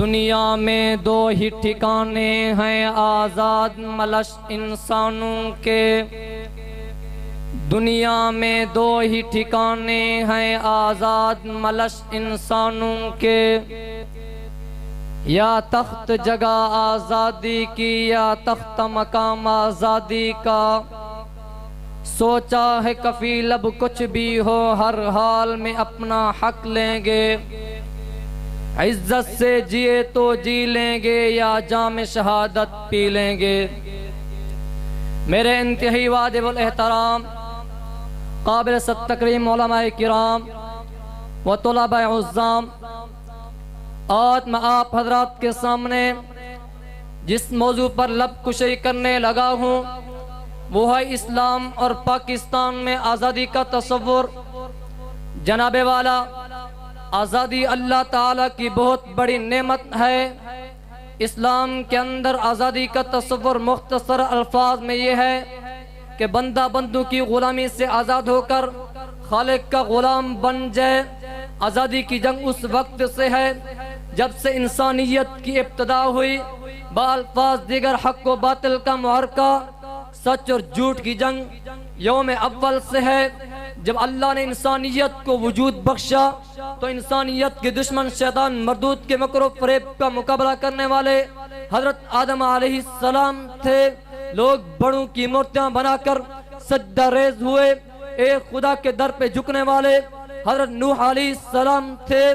دنیا میں دو ہی ٹھکانے ہیں آزاد ملش انسانوں کے، دنیا میں دو ہی ٹھکانے ہیں آزاد ملش انسانوں کے، یا تخت جگہ آزادی کی یا تخت مقام آزادی کا، سوچا ہے کفیل اب کچھ بھی ہو ہر حال میں اپنا حق لیں گے، عزت سے جیے تو جی لیں گے یا جام شہادت پی لیں گے۔ میرے انتہائی واجب الاحترام قابل تکریم علماء کرام و طلباء عظام، آج میں آپ حضرات کے سامنے جس موضوع پر لب کشی کرنے لگا ہوں وہ ہے اسلام اور پاکستان میں آزادی کا تصور۔ جناب والا، آزادی اللہ تعالیٰ کی بہت بڑی نعمت ہے۔ اسلام کے اندر آزادی کا تصور مختصر الفاظ میں یہ ہے کہ بندہ بندوں کی غلامی سے آزاد ہو کر خالق کا غلام بن جائے۔ آزادی کی جنگ اس وقت سے ہے جب سے انسانیت کی ابتدا ہوئی، بالفاظ دیگر حق و باطل کا معرکہ، سچ اور جھوٹ کی جنگ یوم اول سے ہے۔ جب اللہ نے انسانیت کو وجود بخشا تو انسانیت کے دشمن شیطان مردود کے مکر و فریب کا مقابلہ کرنے والے حضرت آدم علیہ السلام تھے۔ لوگ بڑوں کی مورتیاں بنا کر سجدہ ریز ہوئے۔ ایک خدا کے در پہ جھکنے والے حضرت نوح علیہ السلام تھے۔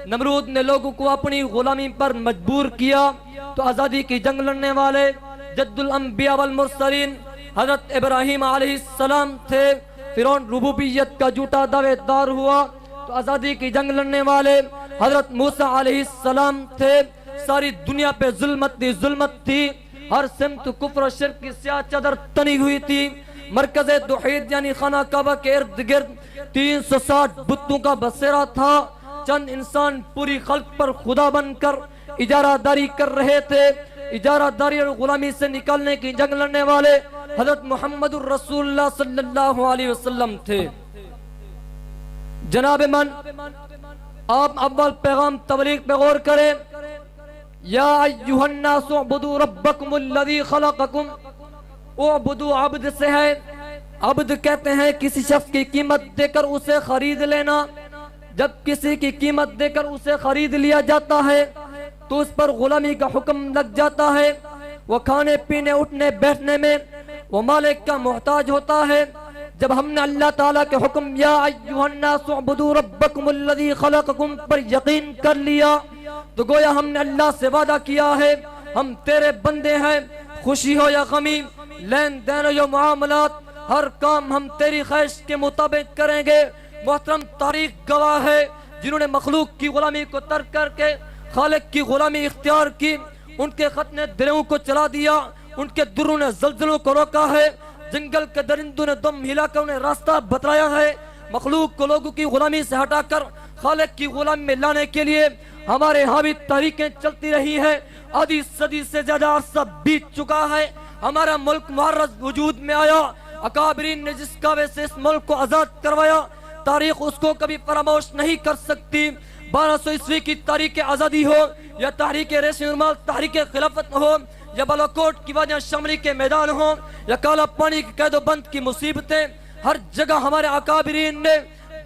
نمرود نے لوگوں کو اپنی غلامی پر مجبور کیا تو آزادی کی جنگ لڑنے والے جد الانبیاء والمرسلین حضرت ابراہیم علیہ السلام تھے۔ فرعون ربوبیت کا جھوٹا دعوے دار ہوا تو آزادی کی جنگ لڑنے والے حضرت موسیٰ علیہ السلام تھے۔ ساری دنیا پہ ظلمت تھی، ہر سمت کفر و شرک کی سیاہ چادر تنی ہوئی تھی۔ مرکز توحید یعنی خانہ کعبہ کے ارد گرد 360 بتوں کا بسیرا تھا۔ چند انسان پوری خلق پر خدا بن کر اجارہ داری کر رہے تھے۔ اجارہ داری اور غلامی سے نکالنے کی جنگ لڑنے والے حضرت محمد الرسول اللہ صلی اللہ علیہ وسلم تھے۔ جناب من، آپ اول پیغام تبلیغ پہ غور کریں۔ یا ایھا الناس اعبدوا ربکم الذی خلقکم، اعبدوا عبد سے ہے۔ عبد کہتے ہیں کسی شخص کی قیمت دے کر اسے خرید لینا۔ جب کسی کی قیمت دے کر اسے خرید لیا جاتا ہے تو اس پر غلامی کا حکم لگ جاتا ہے۔ وہ کھانے پینے اٹھنے بیٹھنے میں وہ مالک کا محتاج ہوتا ہے۔ جب ہم نے اللہ تعالیٰ کے حکم یا ایھا الناس اعبدوا ربکم الذی خلقکم پر یقین کر لیا تو گویا ہم نے اللہ سے وعدہ کیا ہے ہم تیرے بندے ہیں، خوشی ہو یا غمی، لین دین ہو یا معاملات، ہر کام ہم تیری خواہش کے مطابق کریں گے۔ محترم تاریخ گواہ ہے جنہوں نے مخلوق کی غلامی کو ترک کر کے خالق کی غلامی اختیار کی، ان کے خط نے دریاؤں کو چلا دیا، ان کے دروں نے زلزلوں کو روکا ہے، جنگل کے درندوں نے دم ہلا کر انہیں راستہ بتلایا ہے۔ مخلوق کو لوگوں کی غلامی سے ہٹا کر خالق کی غلامی میں لانے کے لیے ہمارے ہاں بھی تحریکیں چلتی رہی ہیں۔ آدھی صدی سے زیادہ عرصہ بیت چکا ہے، ہمارا ملک معرض وجود میں آیا۔ اکابرین نے جس کعوے سے اس ملک کو آزاد کروایا، تاریخ اس کو کبھی فراموش نہیں کر سکتی۔ 1200 عیسوی کی تاریخ آزادی ہو یا تحریک ریشم رومال تحریک خلافت ہو یا بالاکوٹ کی وادیاں شمری کے میدان ہوں یا کالا پانی کی قید و بند کی مصیبتیں، ہر جگہ ہمارے اکابرین نے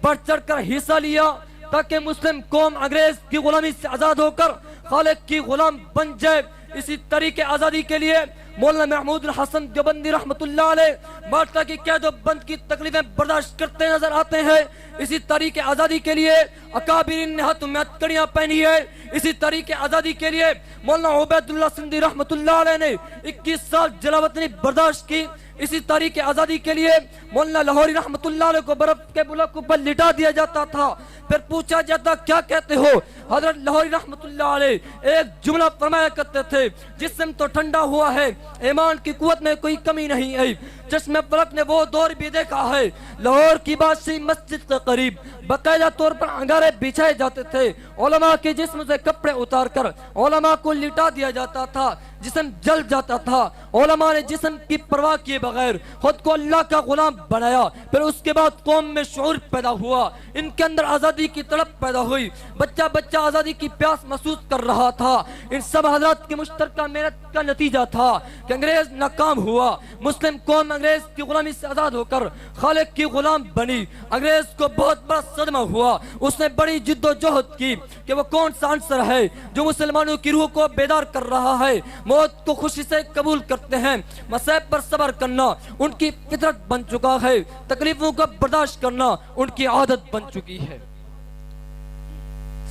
بڑھ چڑھ کر حصہ لیا تاکہ مسلم قوم انگریز کی غلامی سے آزاد ہو کر خالق کی غلام بن جائے۔ اسی طریقے آزادی کے لیے مولانا محمود الحسن دیوبندی رحمت اللہ علیہ مالٹا کی قید و بند کی تکلیفیں برداشت کرتے نظر آتے ہیں۔ اسی طریقے آزادی کے لیے اکابرین نے ہاتھوں میں ہتھکڑیاں پہنی ہے۔ اسی طریقے آزادی کے لیے مولانا عبید اللہ سندھی رحمت اللہ علیہ نے 21 سال جلاوطنی برداشت کی۔ اسی تاریخ آزادی کے لیے مولانا لاہوری رحمت اللہ علیہ کو برف کے بلاکوں پر لٹا دیا جاتا تھا، پھر پوچھا جاتا کیا کہتے ہو؟ حضرت لاہوری رحمت اللہ علیہ ایک جملہ فرمایا کرتے تھے، جسم تو ٹھنڈا ہوا ہے، ایمان کی قوت میں کوئی کمی نہیں ہے۔ چشم فلک نے وہ دور بھی دیکھا ہے، لاہور کی بادشاہی مسجد کے قریب باقاعدہ طور پر انگارے بچھائے جاتے تھے، علماء کے جسم سے کپڑے اتار کر علماء کو لٹا دیا جاتا تھا۔ جسم جل جاتا تھا۔ علماء نے جسم کی پرواہ کیے بغیر خود کو اللہ کا غلام بنایا، پھر اس کے بعد قوم میں شعور پیدا ہوا، ان کے اندر آزادی کی تڑپ پیدا ہوئی، بچہ بچہ آزادی کی پیاس محسوس کر رہا تھا۔ ان سب حضرات کی مشترکہ محنت کا نتیجہ تھا کہ انگریز ناکام ہوا، مسلم قوم انگریز کی غلامی سے آزاد ہو کر خالق کی غلام بنی۔ انگریز کو بہت بڑا صدمہ ہوا، اس نے بڑی جد و جہد کی کہ وہ کون سا عنصر ہے جو مسلمانوں کی روح کو بیدار کر رہا ہے، موت کو خوشی سے قبول کرتے ہیں، مصائب پر صبر کرنا ان کی فطرت بن چکا ہے، تکلیفوں کو برداشت کرنا ان کی عادت بن چکی ہے۔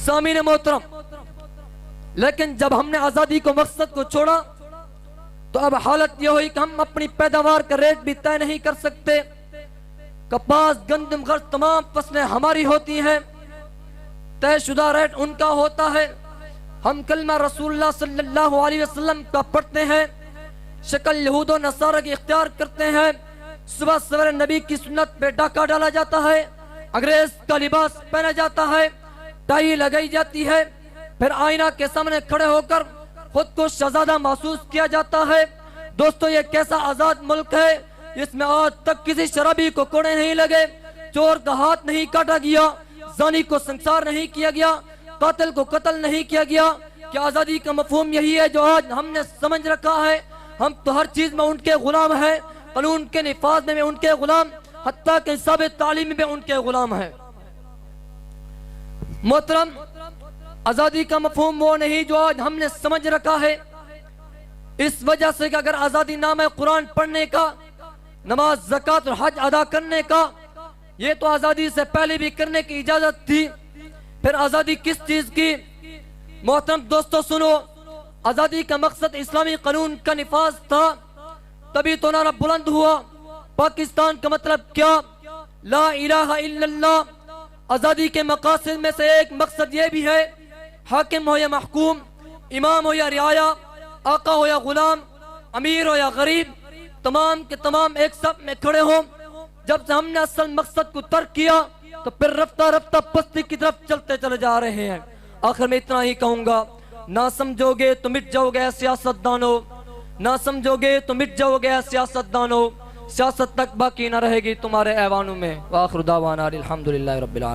سامعین محترم، لیکن جب ہم نے آزادی کو مقصد کو چھوڑا تو اب حالت یہ ہوئی کہ ہم اپنی پیداوار کا ریٹ بھی طے نہیں کر سکتے۔ کپاس، گندم، غلہ تمام فصلیں ہماری ہوتی ہیں، طے شدہ ریٹ ان کا ہوتا ہے۔ ہم کلمہ رسول اللہ صلی اللہ علیہ وسلم کا پڑھتے ہیں، شکل یہود و نصارہ کی اختیار کرتے ہیں، صبح سویرے نبی کی سنت پہ ڈاکہ ڈالا جاتا ہے، انگریز کا لباس پہنا جاتا ہے، ٹائی لگائی جاتی ہے، پھر آئینہ کے سامنے کھڑے ہو کر خود کو شہزادہ محسوس کیا جاتا ہے۔ دوستو، یہ کیسا آزاد ملک ہے، اس میں آج تک کسی شرابی کو کوڑے نہیں لگے، چور کا ہاتھ نہیں کاٹا گیا، زانی کو سنسار نہیں کیا گیا، قاتل کو قتل نہیں کیا گیا۔ کیا آزادی کا مفہوم یہی ہے جو آج ہم نے سمجھ رکھا ہے؟ ہم تو ہر چیز میں ان کے غلام ہیں، قانون کے نفاذ میں ان کے غلام، حتیٰ کہ نصاب تعلیم میں ان کے غلام ہیں۔ محترم، آزادی کا مفہوم وہ نہیں جو آج ہم نے سمجھ رکھا ہے، اس وجہ سے کہ اگر آزادی نام ہے قرآن پڑھنے کا، نماز، زکوٰۃ اور حج ادا کرنے کا، یہ تو آزادی سے پہلے بھی کرنے کی اجازت تھی، پھر آزادی کس چیز کی؟ محترم دوستو سنو، آزادی کا مقصد اسلامی قانون کا نفاذ تھا، تبھی تو نعرہ بلند ہوا۔ پاکستان کا مطلب کیا؟ لا الہ الا اللہ۔ آزادی کے مقاصد میں سے ایک مقصد یہ بھی ہے، حاکم ہو یا محکوم، امام ہو یا رعایا، آقا ہو یا غلام، امیر ہو یا غریب، تمام کے تمام ایک صف میں کھڑے ہوں۔ جب سے ہم نے اصل مقصد کو ترک کیا تو پھر رفتہ رفتہ پستی کی طرف چلتے چلے جا رہے ہیں۔ آخر میں اتنا ہی کہوں گا، نہ سمجھو گے تو مٹ جاؤ گے سیاست دانو، نہ سمجھو گے تو مٹ جاؤ گے سیاست دانو، سیاست تک باقی نہ رہے گی تمہارے ایوانوں میں۔ وآخر دعوانا الحمدللہ رب العالمین۔